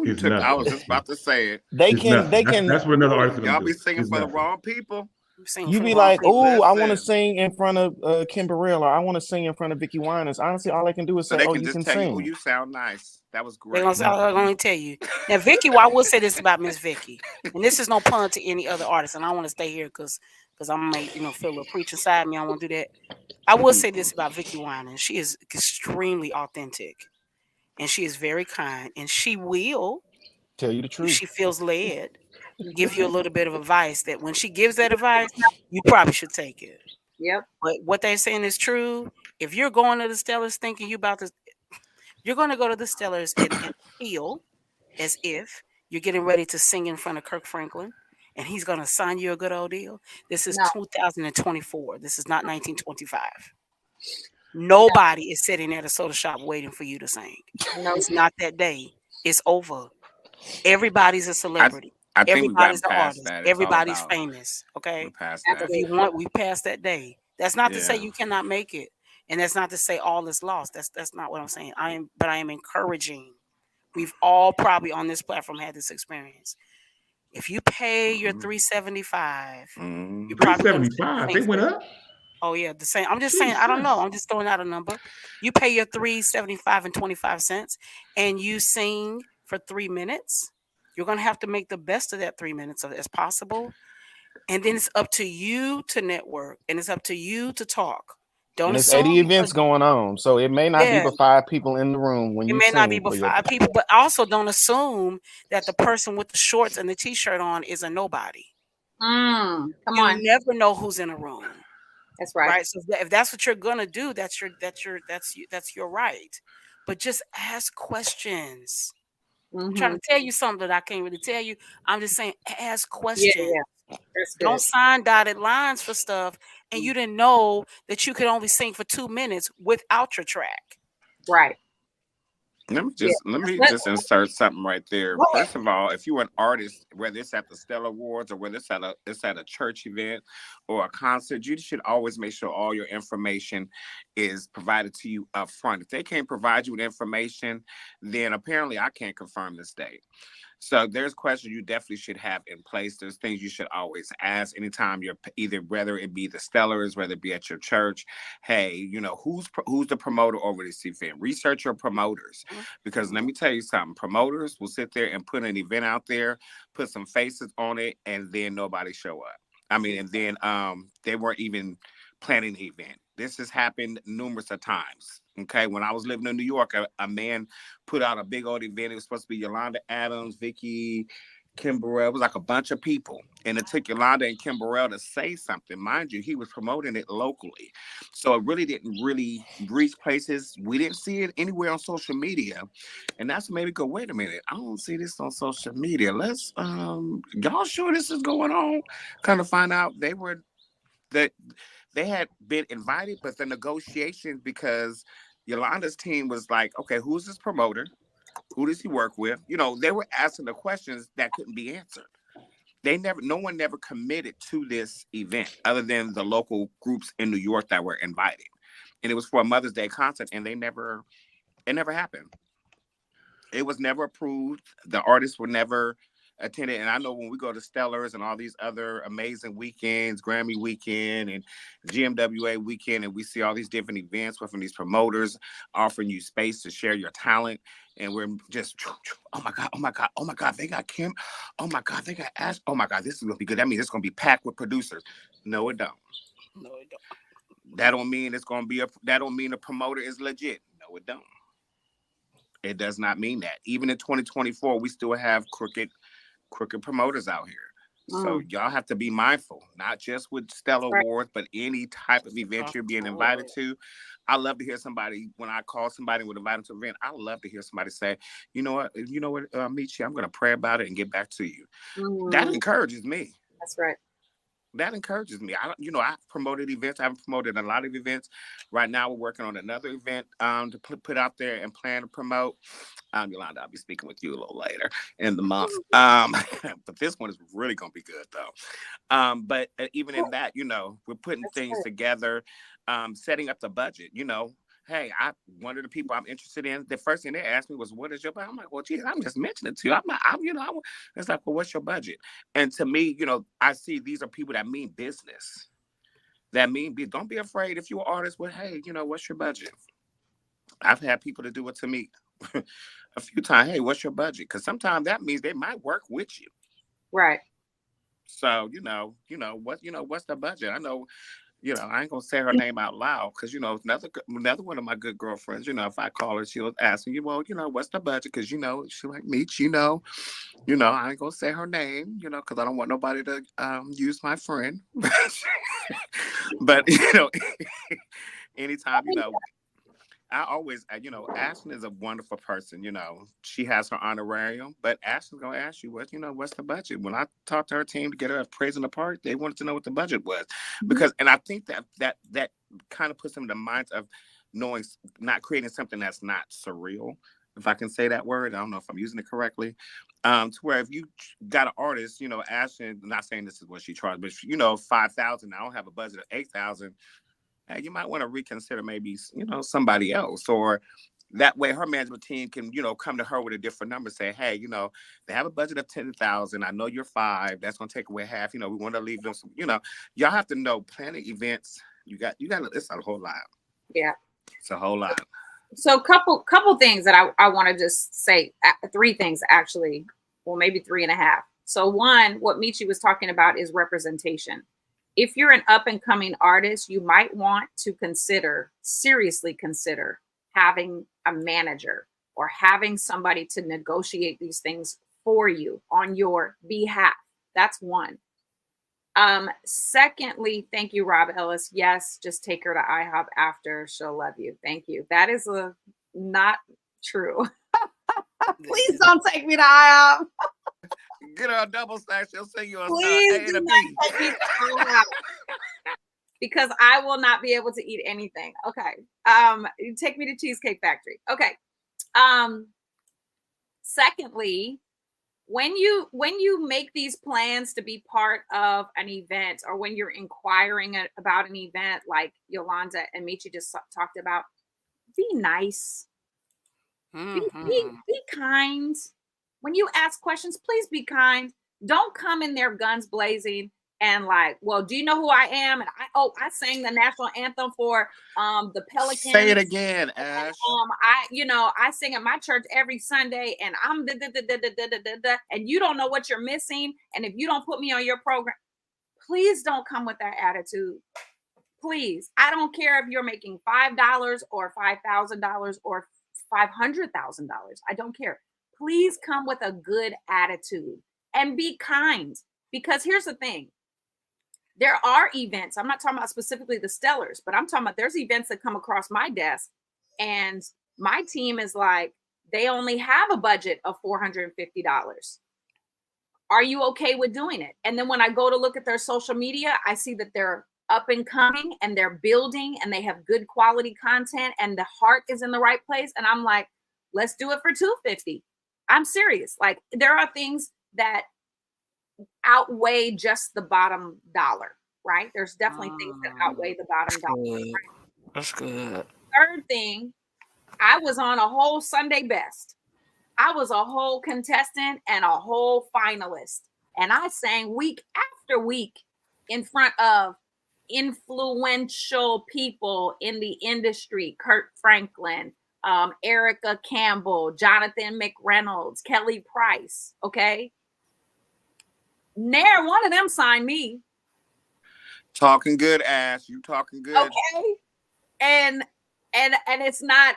You took, I was just about to say it. They can That's what another artist Y'all gonna be do. singing It's for the nothing. wrong people. you be like, oh, I want to Listen. sing in front of Kim Burrell, or I want to sing in front of Vicky Winans. Honestly, all they can do is So say, they oh, can you just can tell you, sing. oh, you sound nice. That was They're great. gonna tell you. Now, Vicky, well, I will say this about Miss Vicky, and this is no pun to any other artist, and I want to stay here because I might feel a preach inside me. I want to do that. I will say this about Vicky Winans: she is extremely authentic, and she is very kind, and she will, Tell you the if truth. she feels led, give you a little bit of advice. That when she gives that advice, you probably should take it. Yep. But what they're saying is true. If you're going to the Stellars thinking you're going to go to the Stellars and feel as if you're getting ready to sing in front of Kirk Franklin and he's going to sign you a good old deal. This is 2024. This is not 1925. Nobody is sitting at a soda shop waiting for you to sing. It's not that day. It's over. Everybody's a celebrity. I think we've gotten Everybody's an past artist. that. It's all Everybody's about, famous. Okay. we're past If that. you want, we passed that day. That's not to say Yeah. you cannot make it. And that's not to say all is lost. That's not what I'm saying. I am encouraging. We've all probably on this platform had this experience. If you pay your $375, you probably gonna $375. They went up. Oh yeah, the same. I'm just saying. I don't know. I'm just throwing out a number. You pay your $375 and 25 cents, and you sing for 3 minutes. You're gonna have to make the best of that 3 minutes as possible, and then it's up to you to network, and it's up to you to talk. Don't And there's assume 80 events going on, so it may not be but 5 people in the room when it you may sing. not be but 5 people, but also don't assume that the person with the shorts and the t-shirt on is a nobody. Come You on. never know who's in a room. That's right. Right. So if that's what you're gonna do, that's your right. But just ask questions. I'm trying to tell you something that I can't really tell you. I'm just saying, ask questions. That's Don't good. sign dotted lines for stuff, and you didn't know that you could only sing for 2 minutes without your track. Right. Let me Yeah. just insert something right there. Go ahead. First of all, if you're an artist, whether it's at the Stellar Awards or whether it's at a church event or a concert, you should always make sure all your information is provided to you up front. If they can't provide you with information, then apparently I can't confirm this date. So there's questions you definitely should have in place. There's things you should always ask anytime you're either, whether it be the Stellars, whether it be at your church. Hey, you know, who's the promoter over this event? Research your promoters, because let me tell you something. Promoters will sit there and put an event out there, put some faces on it, and then nobody show up. I mean, and then they weren't even planning the event. This has happened numerous of times. Okay, when I was living in New York, a man put out a big old event. It was supposed to be Yolanda Adams, Vicky, Kim Burrell. It was like a bunch of people, and it took Yolanda and Kim Burrell to say something. Mind you, he was promoting it locally, so it really didn't really reach places. We didn't see it anywhere on social media, and that's made me go, wait a minute, I don't see this on social media. Let's y'all sure this is going on? Kind of find out that they had been invited, but the negotiations, because Yolanda's team was like, okay, who's this promoter? Who does he work with? You know, they were asking the questions that couldn't be answered. No one never committed to this event other than the local groups in New York that were invited. And it was for a Mother's Day concert, and it never happened. It was never approved. The artists were never attended. And I know when we go to Stellars and all these other amazing weekends, Grammy weekend and GMWA weekend, and we see all these different events from these promoters offering you space to share your talent. And we're just, oh my God, oh my God, oh my God, they got Kim. Oh my God, they got Ash. Oh my God, this is going to be good. That means it's going to be packed with producers. No, it don't. No, it don't. That don't mean that don't mean the promoter is legit. No, it don't. It does not mean that. Even in 2024, we still have crooked promoters out here. So y'all have to be mindful, not just with Stellar Awards, but any type of event you're being invited to. I love to hear somebody, when I call somebody and would invite them to an event, I love to hear somebody say, you know what, Michi, I'm going to pray about it and get back to you. That encourages me. That's right. That encourages me. I've promoted events. I've promoted a lot of events. Right now, we're working on another event to put out there and plan to promote. Yolanda, I'll be speaking with you a little later in the month. But this one is really going to be good, though. But even in that, we're putting things together, setting up the budget. Hey, one of the people I'm interested in, the first thing they asked me was, what is your budget? I'm like, well, geez, I'm just mentioning it to you. It's like, well, what's your budget? And to me, I see these are people that mean business. Don't be afraid if you're an artist. Well, hey, what's your budget? I've had people to do it to me a few times. Hey, what's your budget? Because sometimes that means they might work with you. Right. So, what's the budget? I know. I ain't gonna say her name out loud because another one of my good girlfriends. If I call her, she'll ask me, well, what's the budget? Because she like me, I ain't gonna say her name, because I don't want nobody to use my friend. But anytime, I always, Ashley is a wonderful person. She has her honorarium, but Ashley's gonna ask you what's the budget. When I talked to her team to get her a praise in the park, they wanted to know what the budget was, and I think that kind of puts them in the minds of knowing, not creating something that's not surreal, if I can say that word. I don't know if I'm using it correctly. To where if you got an artist, Ashley, not saying this is what she charged, but 5,000. I don't have a budget of 8,000. You might want to reconsider maybe, somebody else, or that way her management team can, come to her with a different number, say, hey, they have a budget of 10,000. I know you're 5. That's going to take away half. We want to leave them some, y'all have to know planning events. You got, it's a whole lot. Yeah. It's a whole lot. So couple things that I want to just say, 3 things actually, well, maybe 3.5. So one, what Michi was talking about is representation. If you're an up and coming artist, you might want to seriously consider having a manager or having somebody to negotiate these things for you on your behalf. That's one. Secondly, thank you, Rob Ellis. Yes, just take her to IHOP after. She'll love you. Thank you. That is not true. Please don't take me to IHOP. Get her a double stack. She'll send you a Please A do and a not B. take me so out, because I will not be able to eat anything. Okay. You take me to Cheesecake Factory. Okay. Secondly, when you make these plans to be part of an event, or when you're inquiring about an event like Yolanda and Michi just talked about, be nice. Be kind. When you ask questions, please be kind. Don't come in there guns blazing and like, well, do you know who I am? And I sang the national anthem for the Pelicans. Say it again, Ash. I sing at my church every Sunday, and I'm and you don't know what you're missing. And if you don't put me on your program, please don't come with that attitude. Please. I don't care if you're making $5 or $5,000 or $500,000. I don't care. Please come with a good attitude and be kind. Because here's the thing. There are events. I'm not talking about specifically the Stellars, but I'm talking about there's events that come across my desk, and my team is like, they only have a budget of $450. Are you okay with doing it? And then when I go to look at their social media, I see that they're up and coming and they're building and they have good quality content and the heart is in the right place. And I'm like, let's do it for $250. I'm serious. Like, there are things that outweigh just the bottom dollar, right? There's definitely things that outweigh the bottom dollar. Right? That's good. Third thing, I was on a whole Sunday best. I was a whole contestant and a whole finalist. And I sang week after week in front of influential people in the industry: Kurt Franklin, Erica Campbell, Jonathan McReynolds, Kelly Price. Okay. Ne'er one of them signed me. Talking good, Ash. You talking good. Okay. And it's not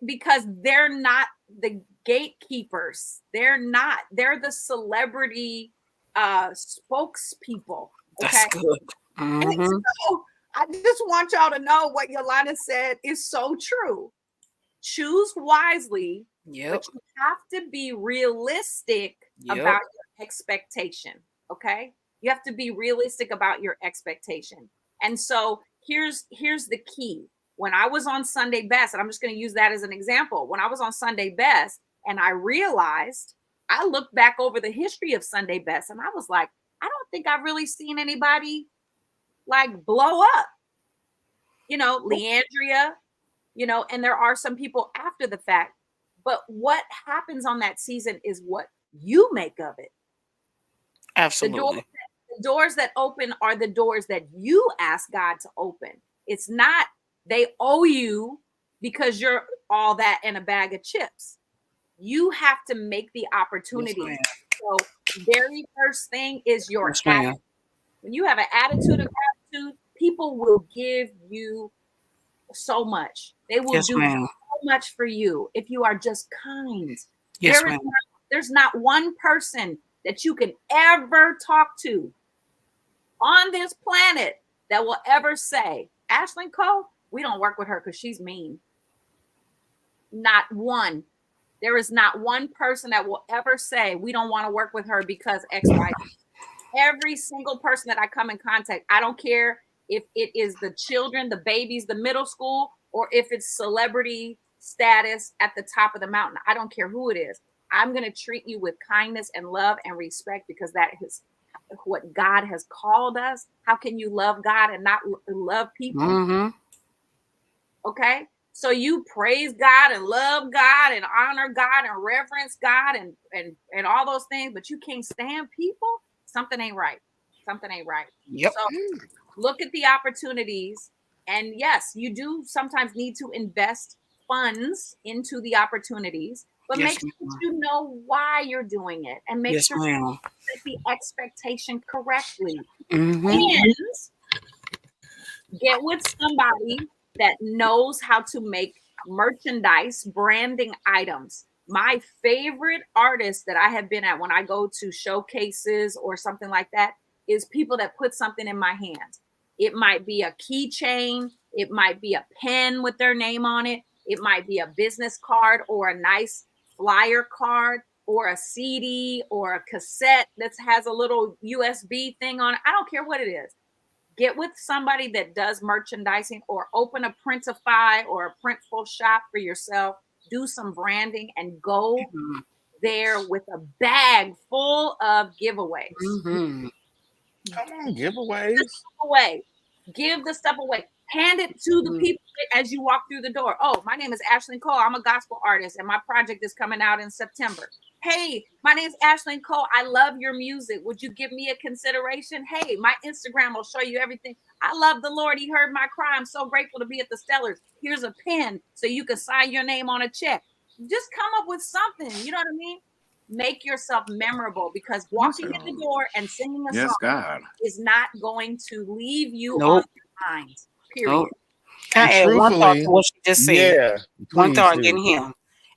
because they're not the gatekeepers. They're the celebrity spokespeople. Okay. That's good. And so I just want y'all to know what Yolanda said is so true. Choose wisely, but you have to be realistic about your expectation. Okay. You have to be realistic about your expectation. And so here's the key. When I was on Sunday Best, and I'm just going to use that as an example. When I was on Sunday Best and I realized, I looked back over the history of Sunday Best and I was like, I don't think I've really seen anybody like blow up. Leandria, and there are some people after the fact. But what happens on that season is what you make of it. Absolutely. The doors that open are the doors that you ask God to open. It's not they owe you because you're all that in a bag of chips. You have to make the opportunity. Yes, so very first thing is your attitude. When you have an attitude of gratitude, people will give you so much. They will do so much for you if you are just kind. Yes, there's not one person that you can ever talk to on this planet that will ever say, Ashlyn Cole, we don't work with her because she's mean. Not one. There is not one person that will ever say we don't want to work with her because X, Y. Every single person that I come in contact, I don't care if it is the children, the babies, the middle school, or if it's celebrity status at the top of the mountain. I don't care who it is. I'm going to treat you with kindness and love and respect because that is what God has called us. How can you love God and not love people? Okay. So you praise God and love God and honor God and reverence God and all those things, but you can't stand people. Something ain't right. Something ain't right. Yep. So look at the opportunities. And yes, you do sometimes need to invest funds into the opportunities, but make sure that you know why you're doing it and make sure you set the expectation correctly. And get with somebody that knows how to make merchandise, branding items. My favorite artist that I have been at when I go to showcases or something like that is people that put something in my hands. It might be a keychain. It might be a pen with their name on it. It might be a business card or a nice flyer card. or a CD or a cassette that has a little USB thing on it. I don't care what it is. Get with somebody that does merchandising, or open a Printify or a Printful shop for yourself. Do some branding and go there with a bag full of giveaways. Mm-hmm. Come on, giveaways. Away. Give the stuff away. Hand it to the people as you walk through the door. Oh, my name is Ashlyn Cole. I'm a gospel artist, and my project is coming out in September. Hey, my name is Ashlyn Cole. I love your music. Would you give me a consideration? Hey, my Instagram will show you everything. I love the Lord. He heard my cry. I'm so grateful to be at the Stellars. Here's a pen so you can sign your name on a check. Just come up with something. You know what I mean? Make yourself memorable, because walking in the door and singing a song God. is not going to leave you Nope. on your mind. Period. Nope. Can I And add one thought to truthfully, what she just said? yeah, One please thought do. getting him.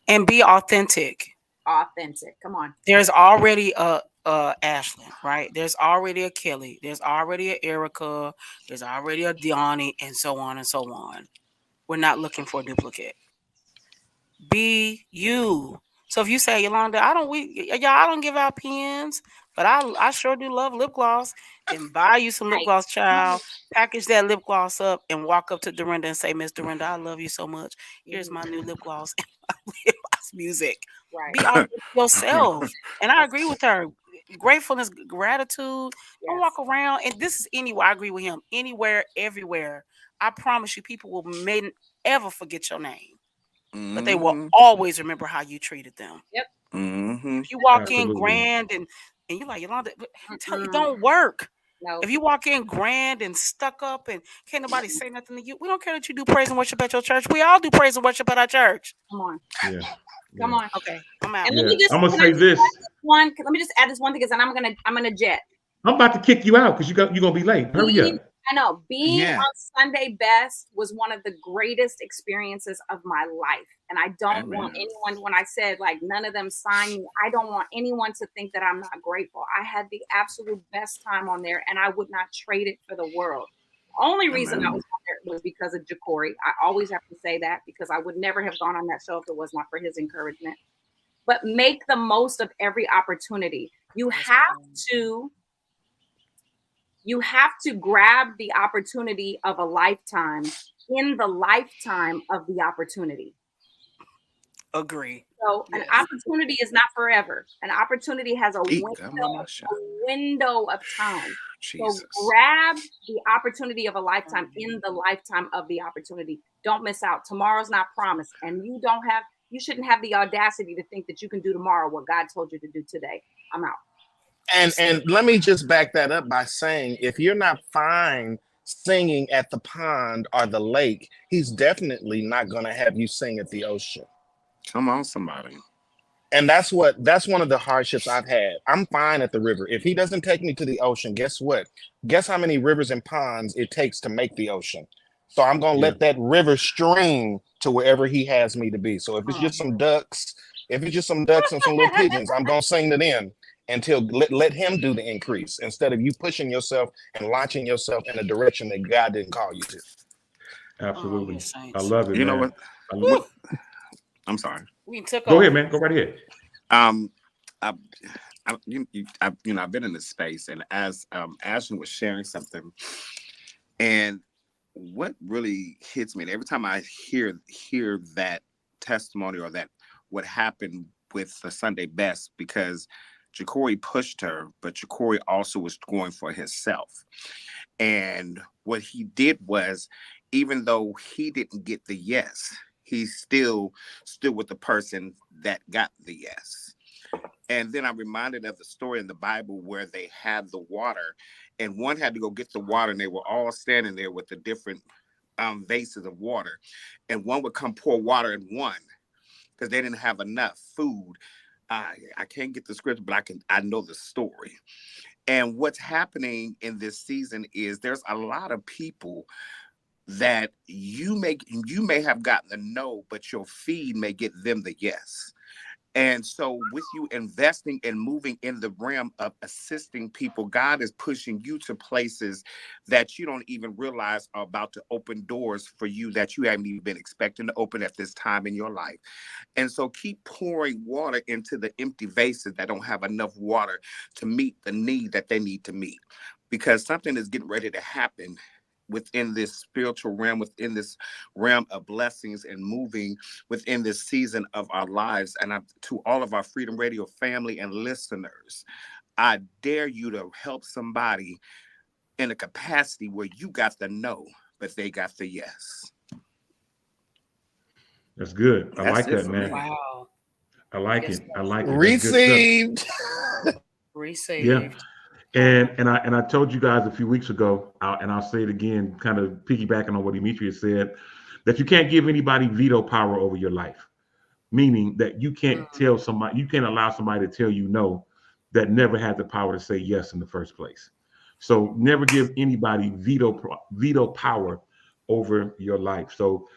And be authentic. Authentic. Come on. There's already a Ashlyn, right? There's already a Kelly. There's already a Erica. There's already a Deani, and so on and so on. We're not looking for a duplicate. Be you. So if you say, Yolanda, I don't give out pens, but I sure do love lip gloss, then buy you some lip gloss, child. Package that lip gloss up and walk up to Dorinda and say, Miss Dorinda, I love you so much. Here's my new lip gloss and my lip gloss music. Right. Be authentic yourself. And I agree with her. Gratefulness, gratitude. Don't walk around. And this is anywhere. I agree with him. Anywhere, everywhere. I promise you, people will ever forget your name. But they will always remember how you treated them. Yep. If you walk in grand and you're like, Yolanda, it don't work. No. If you walk in grand and stuck up and can't nobody say nothing to you, we don't care that you do praise and worship at your church. We all do praise and worship at our church. Come on. Yeah. Come on. Okay, I'm out. And let me just, I'm gonna say this. Let me just add this one thing, because then I'm gonna jet. I'm about to kick you out because you're gonna be late. Hurry up. I know. Being on Sunday Best was one of the greatest experiences of my life. And I don't want anyone, when I said like none of them signed me, I don't want anyone to think that I'm not grateful. I had the absolute best time on there, and I would not trade it for the world. The only reason I was on there was because of Ja'Cory. I always have to say that, because I would never have gone on that show if it was not for his encouragement. But make the most of every opportunity. You have to grab the opportunity of a lifetime in the lifetime of the opportunity. Agree. So an opportunity is not forever. An opportunity has a window of time. Jesus. So grab the opportunity of a lifetime in the lifetime of the opportunity. Don't miss out. Tomorrow's not promised, and you shouldn't have the audacity to think that you can do tomorrow what God told you to do today. I'm out. And let me just back that up by saying, if you're not fine singing at the pond or the lake, he's definitely not going to have you sing at the ocean. Come on, somebody. And that's one of the hardships I've had. I'm fine at the river. If he doesn't take me to the ocean, guess what? Guess how many rivers and ponds it takes to make the ocean. So I'm going to let that river stream to wherever he has me to be. So if it's just some ducks, and some little pigeons, I'm going to sing to them until let him do the increase, instead of you pushing yourself and launching yourself in a direction that God didn't call you to. Absolutely. I love it. You know what? I'm sorry. Go ahead, man. Go right ahead. I've been in this space, and as Ashlyn was sharing something, and what really hits me, and every time I hear that testimony or that what happened with the Sunday Best, because Ja'Cory pushed her, but Ja'Cory also was going for himself. And what he did was, even though he didn't get the yes, he still stood with the person that got the yes. And then I'm reminded of the story in the Bible where they had the water, and one had to go get the water, and they were all standing there with the different vases of water. And one would come pour water in one because they didn't have enough food. I can't get the scripture, but I know the story. And what's happening in this season is there's a lot of people that you may have gotten the no, but your feed may get them the yes. And so with you investing and moving in the realm of assisting people, God is pushing you to places that you don't even realize are about to open doors for you that you haven't even been expecting to open at this time in your life. And so keep pouring water into the empty vases that don't have enough water to meet the need that they need to meet, because something is getting ready to happen within this spiritual realm, within this realm of blessings and moving within this season of our lives. And to all of our Freedom Radio family and listeners, I dare you to help somebody in a capacity where you got the no, but they got the yes. That's good. I That's like it that, for man. me. Wow. I like Yes, it. I like it. That's good stuff. Received. Yeah. Received. And I told you guys a few weeks ago, and I'll say it again, kind of piggybacking on what Demetrius said, that you can't give anybody veto power over your life. Meaning that you can't tell somebody, you can't allow somebody to tell you no that never had the power to say yes in the first place. So never give anybody veto power over your life. So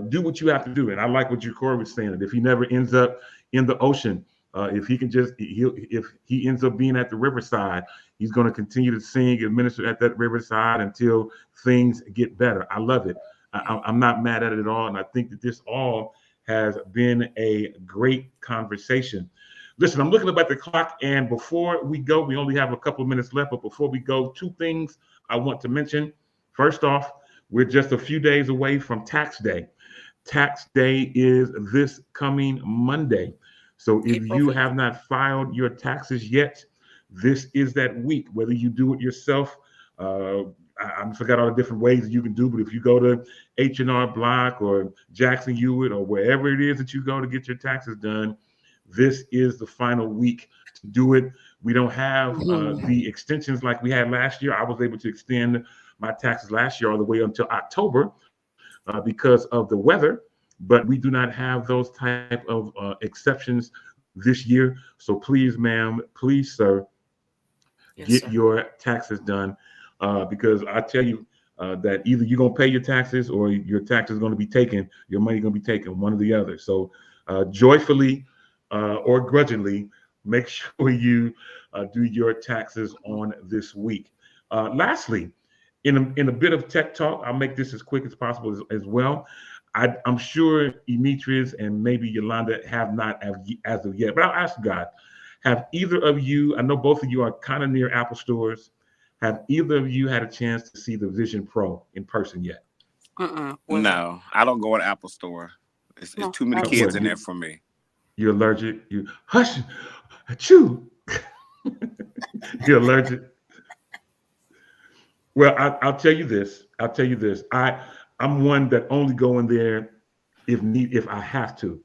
do what you have to do. And I like what Corey was saying, that if he never ends up in the ocean, if he can just, if he ends up being at the riverside, he's going to continue to sing and minister at that riverside until things get better. I love it. I'm not mad at it at all. And I think that this all has been a great conversation. Listen, I'm looking up at the clock, and before we go, we only have a couple of minutes left, but before we go, two things I want to mention. First off, we're just a few days away from tax day. Tax day is this coming Monday. So if you have not filed your taxes yet, this is that week, whether you do it yourself. I forgot all the different ways you can do, but if you go to H&R Block or Jackson Hewitt or wherever it is that you go to get your taxes done, this is the final week to do it. We don't have the extensions like we had last year. I was able to extend my taxes last year all the way until October because of the weather, but we do not have those type of exceptions this year. So please, ma'am, please, sir, get your taxes done because I tell you that either you're going to pay your taxes or your taxes are going to be taken, your money going to be taken, one or the other. So joyfully or grudgingly, make sure you do your taxes on this week. Lastly, in a bit of tech talk, I'll make this as quick as possible as well. I'm sure Demetrius and maybe Yolanda have not as of yet, but I'll ask God, have either of you, I know both of you are kind of near Apple stores, have either of you had a chance to see the Vision Pro in person yet? No, I don't go to Apple store. It's too many kids in there for me. You're allergic? You hush, chew. You're allergic? Well, I'll tell you this. I'm one that only go in there if I have to.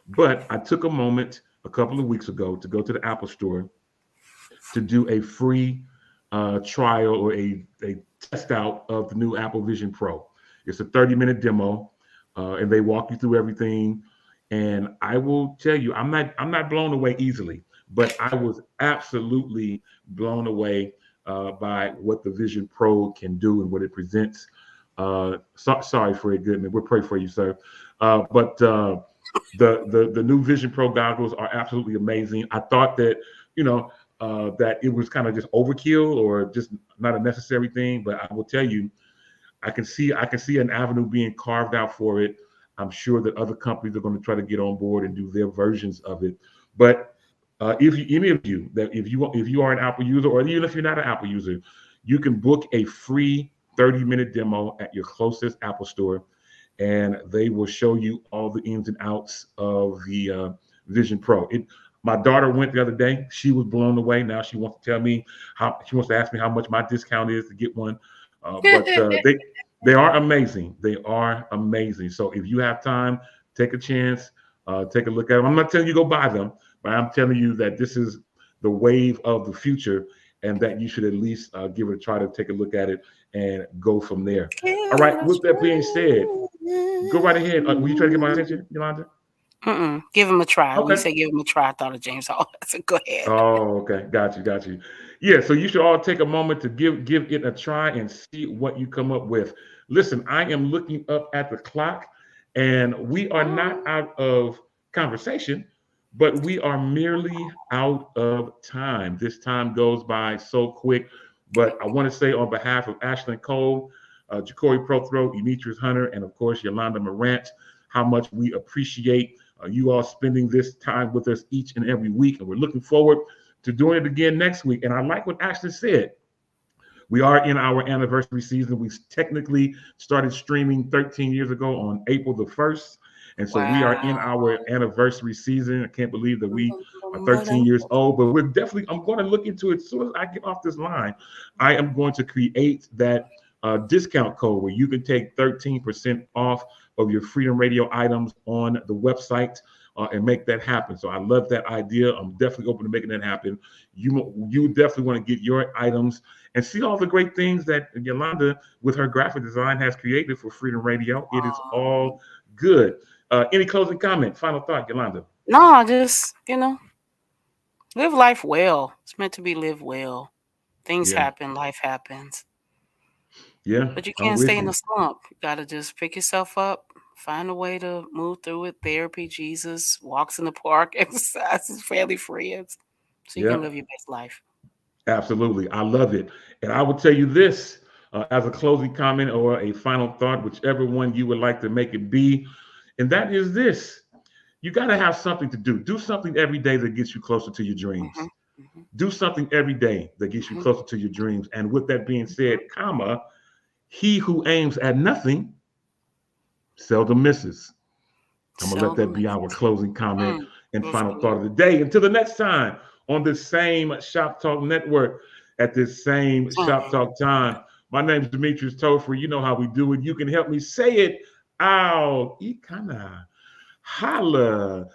But I took a moment a couple of weeks ago to go to the Apple store to do a free trial or a test out of the new Apple Vision Pro. It's a 30-minute demo, and they walk you through everything. And I will tell you, I'm not blown away easily, but I was absolutely blown away by what the Vision Pro can do and what it presents. Sorry, Fred Goodman, we'll pray for you, sir. But the new Vision Pro goggles are absolutely amazing. I thought that that it was kind of just overkill or just not a necessary thing, but I will tell you, I can see an avenue being carved out for it. I'm sure that other companies are going to try to get on board and do their versions of it. But if you are an Apple user, or even if you're not an Apple user, you can book a free 30-minute demo at your closest Apple store, and they will show you all the ins and outs of the Vision Pro. My daughter went the other day. She was blown away. Now she wants to tell me she wants to ask me how much my discount is to get one. But they are amazing. They are amazing. So if you have time, take a chance, take a look at them. I'm not telling you go buy them, but I'm telling you that this is the wave of the future, and that you should at least give it a try to take a look at it and go from there. All right. With that being said, go right ahead. Were you trying to get my attention, Yolanda? Give him a try. Okay. When you say give him a try, I thought of James Hall. So go ahead. Oh, okay. Got you. Yeah, so you should all take a moment to give it a try and see what you come up with. Listen, I am looking up at the clock, and we are not out of conversation. but we are merely out of time. This time goes by so quick. But I want to say on behalf of Ashlyn Cole, Ja'Cory Prothro, Demetrius Hunter, and of course Yolanda Morant, how much we appreciate you all spending this time with us each and every week. And we're looking forward to doing it again next week. And I like what Ashlyn said. We are in our anniversary season. We technically started streaming 13 years ago on April the 1st. And so we are in our anniversary season. I can't believe that we are 13 years old, but we're definitely, I'm going to look into it as soon as I get off this line. I am going to create that discount code where you can take 13% off of your Freedom Radio items on the website and make that happen. So I love that idea. I'm definitely open to making that happen. You definitely want to get your items and see all the great things that Yolanda with her graphic design has created for Freedom Radio. It is all good. Any closing comment, final thought, Yolanda? No, just, live life well. It's meant to be lived well. Things happen, life happens. Yeah. But you can't stay in the slump. You got to just pick yourself up, find a way to move through it. Therapy, Jesus, walks in the park, exercises, family, friends. So you can live your best life. Absolutely. I love it. And I will tell you this as a closing comment or a final thought, whichever one you would like to make it be. And that is this. You got to have something to do. Do something every day that gets you closer to your dreams. Do something every day that gets you closer to your dreams. And with that being said, comma, he who aims at nothing seldom misses. I'm going to let that be our closing comment and final thought of the day. Until the next time on this same Shop Talk Network at this same Shop Talk time. My name is Demetrius Topher. You know how we do it. You can help me say it out. Ikana. Holla.